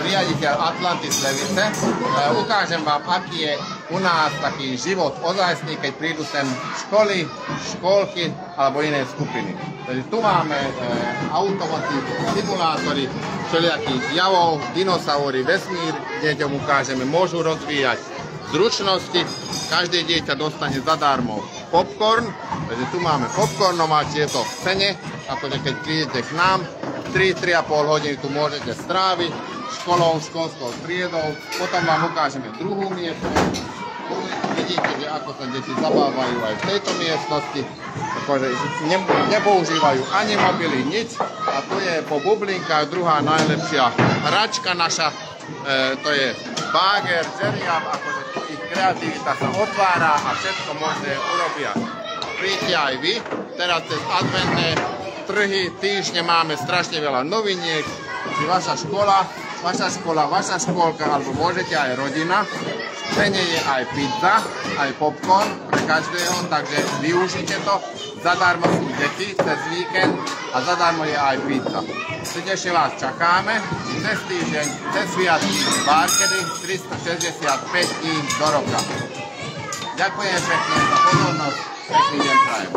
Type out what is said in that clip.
riaditeľ Atlantis Levice. Ukážem vám, aký je u nás taký život ozajstný, keď prídu sem školy, školky alebo iné skupiny. Takže tu máme automaty, simulátory všelijakých javov, dinosaury, vesmír. Deťom ukážeme, môžu rozvíjať zručnosti. Každé dieťa dostane zadarmo popcorn. Takže tu máme popcornomač, je to v cene. Akože keď prídete k nám, 3-3,5 hodiny tu môžete stráviť školskou triedou. Potom vám ukážeme druhú miestnosť. Vidíte, že ako sa deti zabávajú aj v tejto miestnosti. Akože nepoužívajú ani mobily, nič. A tu je po bublinkách druhá najlepšia hračka naša. To je báger, žeriav, akože ich kreativita sa otvára a všetko možné urobia. Príďte aj vy. Teraz cez adventné trhy, týždne máme strašne veľa noviniek. Vaša škola, vaša škôlka, alebo môžete aj rodina. V cene je aj pizza, aj popcorn pre každého, takže využite to. Zadarmo sú deti cez víkend a zadarmo je aj pizza. Srdečne vás čakáme cez týždeň, cez sviatky v Barkedy 365 dní do roka. Ďakujem pekne za pozornosť, pekný deň prajem.